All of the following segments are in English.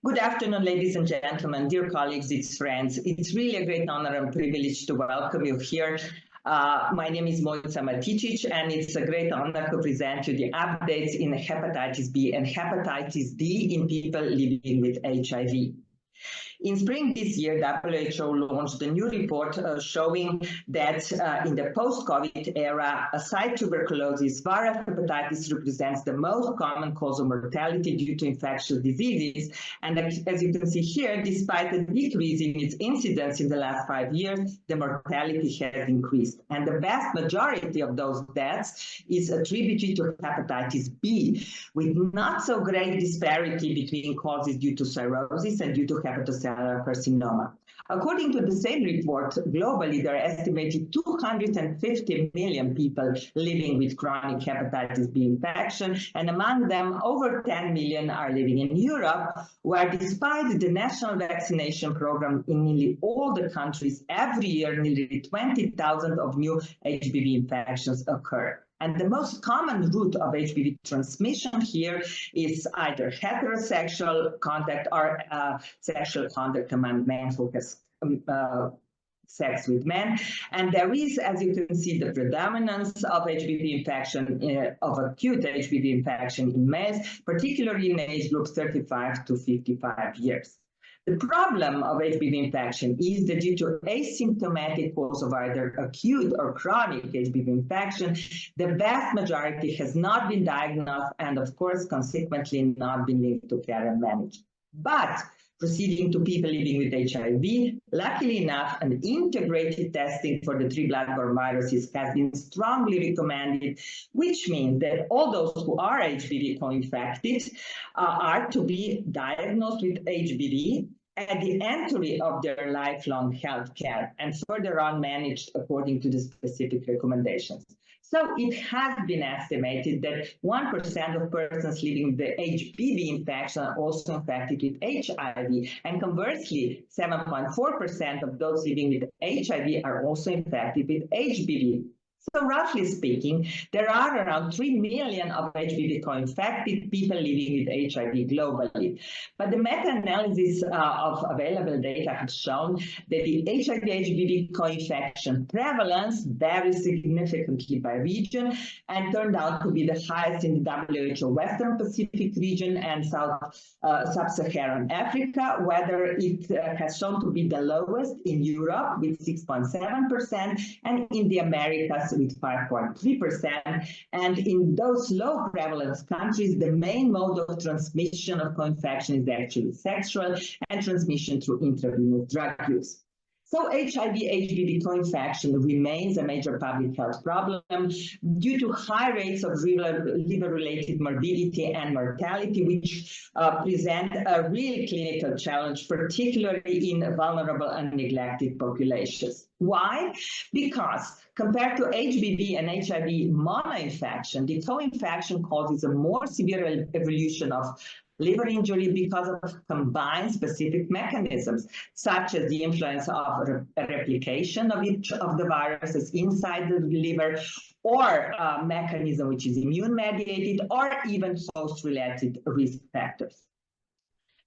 Good afternoon, ladies and gentlemen, dear colleagues, it's friends. It's really a great honor and privilege to welcome you here. My name is Mojca Matičič, and it's a great honor to present you the updates in hepatitis B and hepatitis D in people living with HIV. In spring this year, WHO launched a new report showing that in the post-COVID era, aside tuberculosis, viral hepatitis represents the most common cause of mortality due to infectious diseases. And as you can see here, despite a decrease in its incidence in the last 5 years, the mortality has increased. And the vast majority of those deaths is attributed to hepatitis B, with not so great disparity between causes due to cirrhosis and due to hepatocellular carcinoma. According to the same report, globally, there are estimated 250 million people living with chronic hepatitis B infection, and among them, over 10 million are living in Europe, where despite the national vaccination program in nearly all the countries, every year nearly 20,000 of new HBV infections occur. And the most common route of HBV transmission here is either heterosexual contact or sexual contact among men who has sex with men. And there is, as you can see, the predominance of HBV infection, of acute HBV infection in males, particularly in age groups 35 to 55 years. The problem of HBV infection is that due to asymptomatic cause of either acute or chronic HBV infection, the vast majority has not been diagnosed and, of course, consequently not been linked to care and managed. But proceeding to people living with HIV, luckily enough, an integrated testing for the 3 bloodborne viruses has been strongly recommended, which means that all those who are HBV co-infected are to be diagnosed with HBV at the entry of their lifelong health care and further on managed according to the specific recommendations. So it has been estimated that 1% of persons living with the HBV infection are also infected with HIV, and conversely, 7.4% of those living with HIV are also infected with HBV. So roughly speaking, there are around 3 million of HBV co-infected people living with HIV globally. But the meta-analysis of available data have shown that the HIV-HBV co-infection prevalence varies significantly by region and turned out to be the highest in the WHO Western Pacific region and Sub-Saharan Africa, whether it has shown to be the lowest in Europe with 6.7% and in the Americas with 5.3%, and in those low prevalence countries, the main mode of transmission of co-infection is actually sexual and transmission through intravenous drug use. So HIV-HBV co-infection remains a major public health problem due to high rates of liver-related morbidity and mortality, which present a real clinical challenge, particularly in vulnerable and neglected populations. Why? Because compared to HBV and HIV monoinfection, the co-infection causes a more severe evolution of liver injury because of combined specific mechanisms, such as the influence of replication of each of the viruses inside the liver, or a mechanism which is immune-mediated, or even host-related risk factors.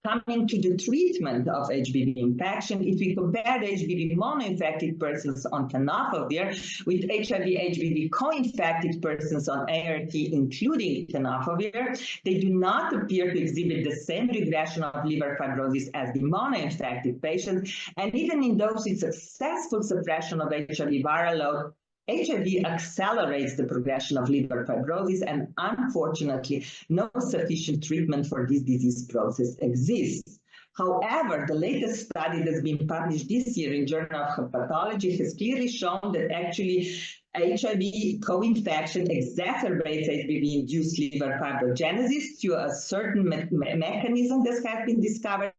Coming to the treatment of HBV infection, if we compare the HBV monoinfected persons on tenofovir with HIV-HBV co-infected persons on ART, including tenofovir, they do not appear to exhibit the same regression of liver fibrosis as the monoinfected patients, and even in those with successful suppression of HIV viral load, HIV accelerates the progression of liver fibrosis, and unfortunately, no sufficient treatment for this disease process exists. However, the latest study that's been published this year in Journal of Hepatology has clearly shown that actually HIV co-infection exacerbates HBV-induced liver fibrogenesis through a certain mechanism that has been discovered.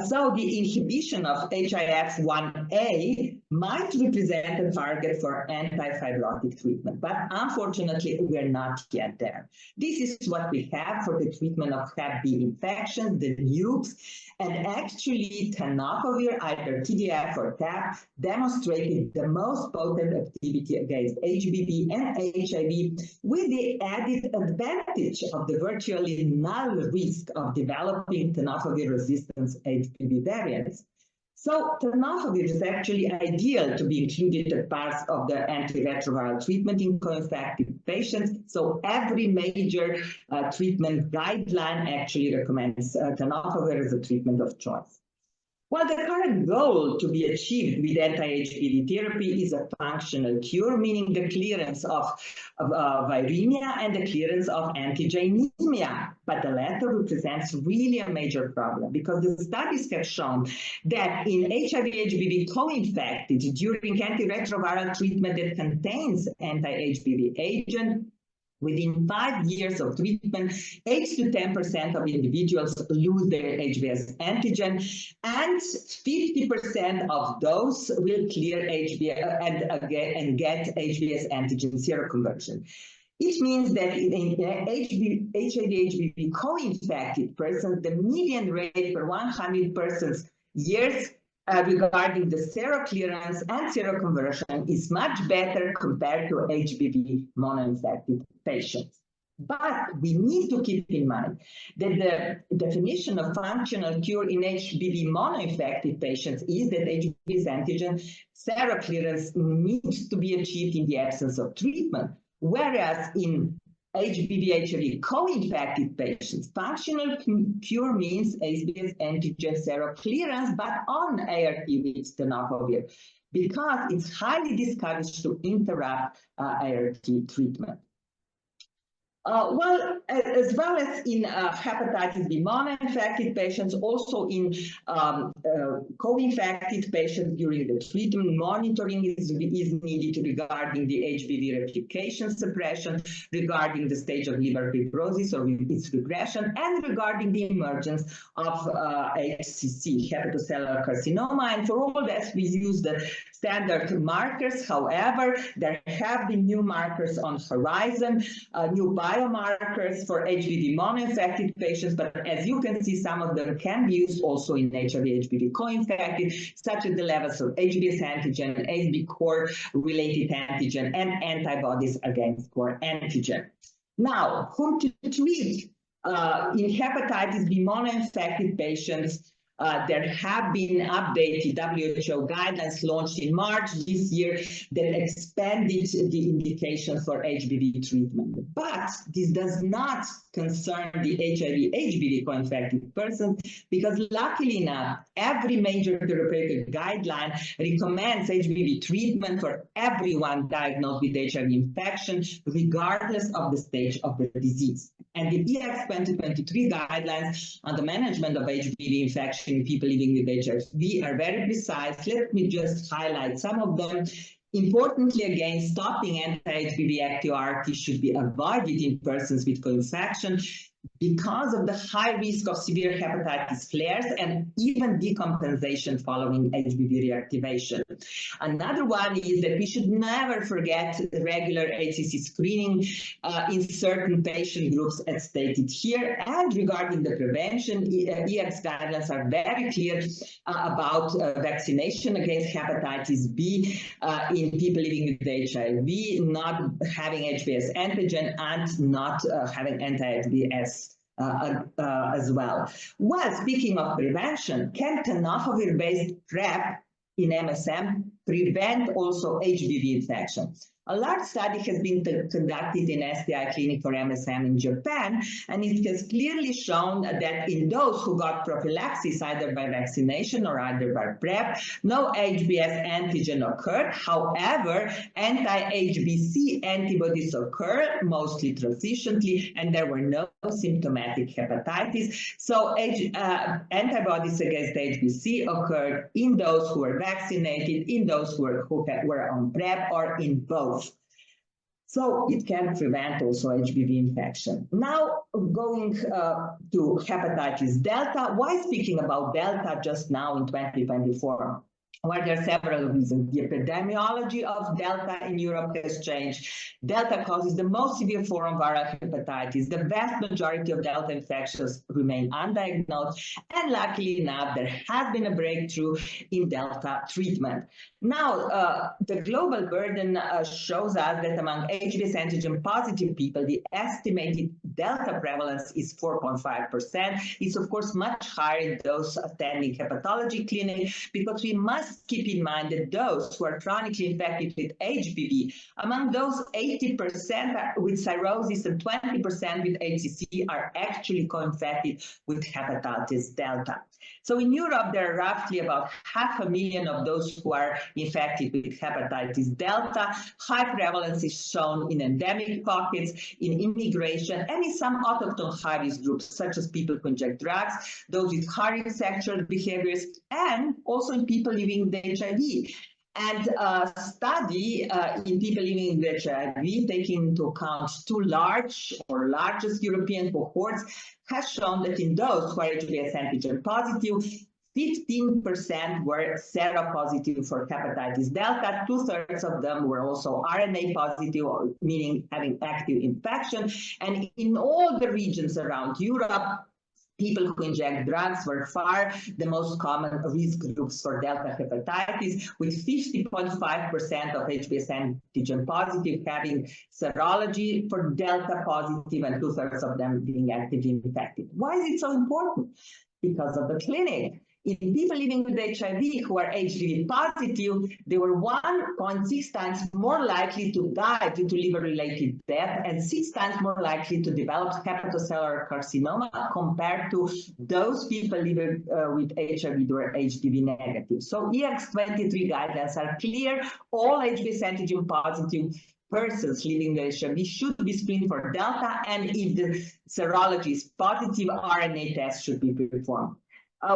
So the inhibition of HIF-1A might represent a target for anti-fibrotic treatment, but unfortunately, we're not yet there. This is what we have for the treatment of Hep B infection, the NUCs, and actually tenofovir, either TDF or TAP, demonstrated the most potent activity against against HBV and HIV, with the added advantage of the virtually null risk of developing tenofovir-resistant HBV variants. So tenofovir is actually ideal to be included as part of the antiretroviral treatment in co-infected patients. So every major treatment guideline actually recommends tenofovir as a treatment of choice. Well, the current goal to be achieved with anti-HBV therapy is a functional cure, meaning the clearance of viremia and the clearance of antigenemia. But the latter represents really a major problem, because the studies have shown that in HIV-HBV co-infected during antiretroviral treatment that contains anti-HBV agent, within 5 years of treatment, 8 to 10% of individuals lose their HBs antigen, and 50% of those will clear HB and get HBs antigen seroconversion. It means that in HIV-HBV co-infected persons, the median rate per 100 persons years regarding the seroclearance and seroconversion is much better compared to HBV monoinfected patients. But we need to keep in mind that the definition of functional cure in HBV monoinfected patients is that HBV antigen seroclearance needs to be achieved in the absence of treatment, whereas in HBV-HIV co-infected patients, functional cure means HBs antigen seroclearance, but on ART with tenofovir, because it's highly discouraged to interrupt ART treatment. Well, as well as in hepatitis B mono-infected patients, also in co-infected patients during the treatment, monitoring is needed regarding the HBV replication suppression, regarding the stage of liver fibrosis or its regression, and regarding the emergence of HCC, hepatocellular carcinoma. And for all that, we use the standard markers. However, there have been new markers on horizon, new biomarkers for HBV mono-infected patients, but as you can see, some of them can be used also in HIV-HBV co-infected, such as the levels of HBs antigen, HB core related antigen, and antibodies against core antigen. Now, whom to treat? In hepatitis B mono-infected patients, there have been updated WHO guidelines launched in March this year that expanded the indication for HBV treatment. But this does not concern the HIV-HBV co-infected persons, because luckily enough, every major therapeutic guideline recommends HBV treatment for everyone diagnosed with HIV infection, regardless of the stage of the disease. And the EX 2023 guidelines on the management of HBV infection in people living with HIV are very precise. Let me just highlight some of them. Importantly, again, stopping anti-HBV active RT should be avoided in persons with co-infection because of the high risk of severe hepatitis flares and even decompensation following HBV reactivation. Another one is that we should never forget the regular HCC screening in certain patient groups as stated here. And regarding the prevention, EX guidelines are very clear about vaccination against hepatitis B in people living with HIV, not having HBs antigen, and not having anti-HBs as well. Well, speaking of prevention, can tenofovir-based PrEP in MSM prevent also HBV infection? A large study has been conducted in STI clinic for MSM in Japan, and it has clearly shown that in those who got prophylaxis either by vaccination or either by PrEP, no HBs antigen occurred. However, anti-HBC antibodies occurred, mostly transiently, and there were no symptomatic hepatitis. So antibodies against HBC occurred in those who were vaccinated, in those who were on PrEP, or in both. So it can prevent also HBV infection. Now going to hepatitis delta. Why speaking about delta just now in 2024? Well, there are several reasons. The epidemiology of Delta in Europe has changed. Delta causes the most severe form of viral hepatitis. The vast majority of Delta infections remain undiagnosed. And luckily enough, there has been a breakthrough in Delta treatment. Now, the global burden shows us that among HIV antigen positive people, the estimated Delta prevalence is 4.5%. It's, of course, much higher in those attending hepatology clinic, because we must keep in mind that those who are chronically infected with HBV, among those 80% with cirrhosis and 20% with HCC are actually co-infected with hepatitis Delta. So in Europe, there are roughly about 500,000 of those who are infected with hepatitis Delta. High prevalence is shown in endemic pockets, in immigration, and in some autochthon high-risk groups, such as people who inject drugs, those with high sexual behaviors, and also in people living with HIV. And a study in people living with HIV, taking into account two large or largest European cohorts, has shown that in those who are HIV antigen positive, 15% were seropositive for hepatitis Delta. 2/3 of them were also RNA positive, meaning having active infection. And in all the regions around Europe, people who inject drugs were far the most common risk groups for Delta hepatitis, with 50.5% of HBs antigen positive having serology for Delta positive and 2/3 of them being actively infected. Why is it so important? Because of the clinic. In people living with HIV who are HBV positive, they were 1.6 times more likely to die due to liver-related death and 6 times more likely to develop hepatocellular carcinoma compared to those people living with HIV who are HBV negative. So EX23 guidelines are clear. All HBs antigen positive persons living with HIV should be screened for Delta, and if the serology is positive, RNA tests should be performed.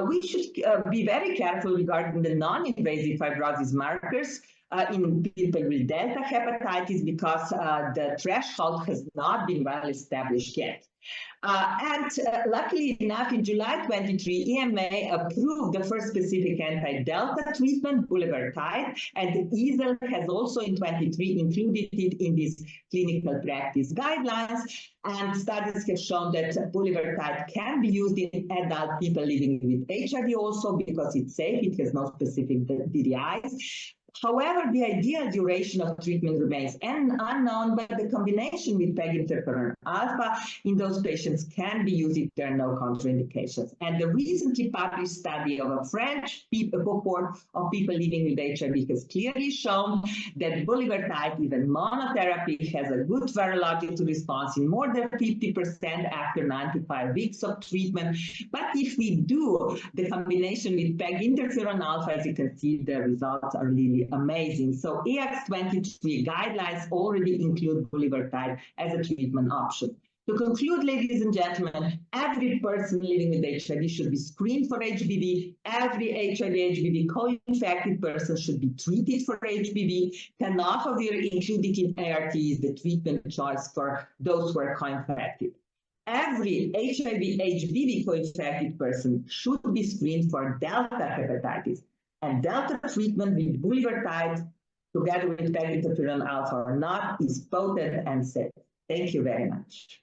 We should be very careful regarding the non-invasive fibrosis markers in people with Delta hepatitis, because the threshold has not been well established yet. Luckily enough, in July 23, EMA approved the first specific anti-Delta treatment, bulevirtide, and EASL has also in 23 included it in these clinical practice guidelines. And studies have shown that bulevirtide can be used in adult people living with HIV also, because it's safe, it has no specific DDIs. However, the ideal duration of treatment remains unknown, but the combination with PEG interferon alpha in those patients can be used if there are no contraindications. And the recently published study of a French cohort of people living with HIV has clearly shown that bulevirtide, even monotherapy, has a good virological response in more than 50% after 95 weeks of treatment. But if we do the combination with PEG interferon alpha, as you can see, the results are really amazing. So EX23 guidelines already include bulevirtide as a treatment option. To conclude, ladies and gentlemen, every person living with HIV should be screened for HBV. Every HIV-HBV co-infected person should be treated for HBV. Tenofovir included in ART is the treatment choice for those who are co-infected. Every HIV-HBV co-infected person should be screened for Delta hepatitis. And Delta treatment with bulevirtide, together with PEG interferon alpha or not, is potent and safe. Thank you very much.